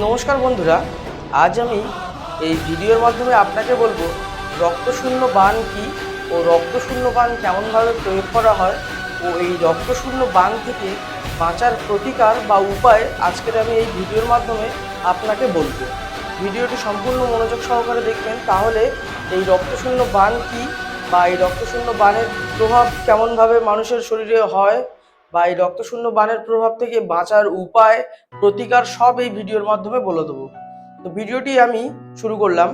নমস্কার বন্ধুরা, আজ আমি এই ভিডিওর মাধ্যমে আপনাকে বলবো রক্তশূন্য বান কি ও রক্তশূন্য বান কেমনভাবে প্রয়োগ করা হয় ও এই রক্তশূন্য বান থেকে বাঁচার প্রতিকার বা উপায় আজকের আমি এই ভিডিওর মাধ্যমে আপনাকে বলবো। ভিডিওটি সম্পূর্ণ মনোযোগ সহকারে দেখবেন, তাহলে এই রক্তশূন্য বান কি বা এই রক্তশূন্য বানের প্রভাব কেমনভাবে মানুষের শরীরে হয় বা এই রক্তশূন্য বানের প্রভাব থেকে বাঁচার উপায় প্রতিকার সব এই ভিডিওর মাধ্যমে বলে দেবো। তো ভিডিওটি আমি শুরু করলাম।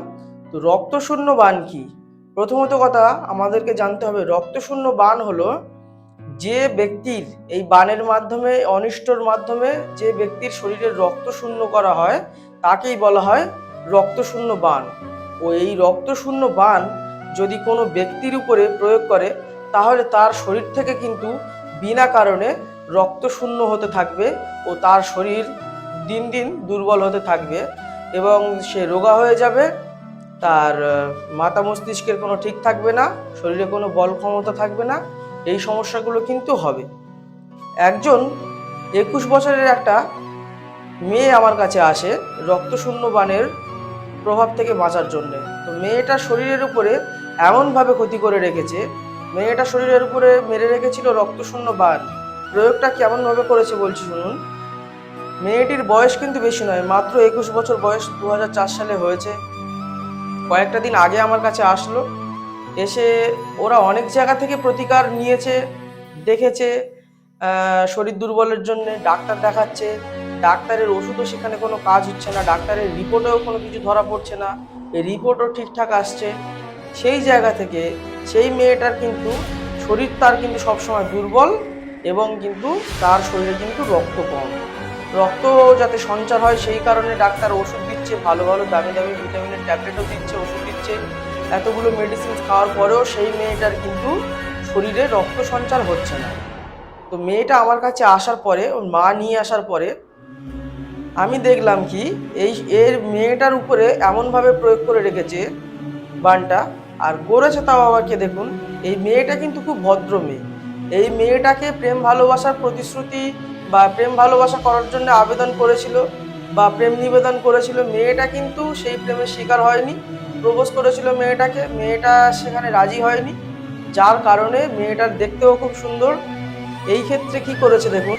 তো রক্তশূন্য বান কি? প্রথমত কথা আমাদেরকে জানতে হবে, রক্তশূন্য বান হলো যে ব্যক্তির এই বানের মাধ্যমে অনিষ্টর মাধ্যমে যে ব্যক্তির শরীরের রক্ত শূন্য করা হয় তাকেই বলা হয় রক্তশূন্য বান। ও এই রক্তশূন্য বান যদি কোনো ব্যক্তির উপরে প্রয়োগ করে তাহলে তার শরীর থেকে কিন্তু বিনা কারণে রক্ত শূন্য হতে থাকবে ও তার শরীর দিন দিন দুর্বল হতে থাকবে এবং সে রোগা হয়ে যাবে। তার মাথা মস্তিষ্কের কোনো ঠিক থাকবে না, শরীরে কোনো বল ক্ষমতা থাকবে না। এই সমস্যাগুলো কিন্তু হবে। একজন 21 বছরের একটা মেয়ে আমার কাছে আসে রক্তশূন্য বানের প্রভাব থেকে বাঁচার জন্যে। তো মেয়েটার শরীরের উপরে এমনভাবে ক্ষতি করে রেখেছে, মেয়েটার শরীরের উপরে মেরে রেখেছিল রক্তশূন্য বান। প্রয়োগটা কেমনভাবে করেছে বলছি শুনুন। মেয়েটির বয়স কিন্তু বেশি নয়, মাত্র 21 বছর বয়স, 2004 সালে হয়েছে। কয়েকটা দিন আগে আমার কাছে আসলো, এসে ওরা অনেক জায়গা থেকে প্রতিকার নিয়েছে, দেখেছে। শরীর দুর্বলের জন্য ডাক্তার দেখাচ্ছে, ডাক্তারের ওষুধও সেখানে কোনো কাজ হচ্ছে না, ডাক্তারের রিপোর্টেও কোনো কিছু ধরা পড়ছে না, এই রিপোর্টও ঠিকঠাক আসছে। সেই জায়গা থেকে সেই মেয়েটার কিন্তু শরীর তার কিন্তু সবসময় দুর্বল এবং কিন্তু তার শরীরে কিন্তু রক্ত কম, রক্ত যাতে সঞ্চার হয় সেই কারণে ডাক্তার ওষুধ দিচ্ছে, ভালো ভালো দামি দামি ভিটামিনের ট্যাবলেটও দিচ্ছে, ওষুধ দিচ্ছে। এতগুলো মেডিসিন খাওয়ার পরেও সেই মেয়েটার কিন্তু শরীরে রক্ত সঞ্চার হচ্ছে না। তো মেয়েটা আমার কাছে আসার পরে, ওর মা নিয়ে আসার পরে আমি দেখলাম কি এর মেয়েটার উপরে এমনভাবে প্রয়োগ করে রেখেছে বানটা, আর করেছে তাও আবার কে দেখুন। এই মেয়েটা কিন্তু খুব ভদ্র মেয়ে। এই মেয়েটাকে প্রেম ভালোবাসার প্রতিশ্রুতি বা প্রেম ভালোবাসা করার জন্য আবেদন করেছিল বা প্রেম নিবেদন করেছিল, মেয়েটা কিন্তু সেই প্রেমের শিকার হয়নি। প্রপোজ করেছিল মেয়েটাকে, মেয়েটা সেখানে রাজি হয়নি, যার কারণে মেয়েটার দেখতেও খুব সুন্দর। এই ক্ষেত্রে কি করেছে দেখুন,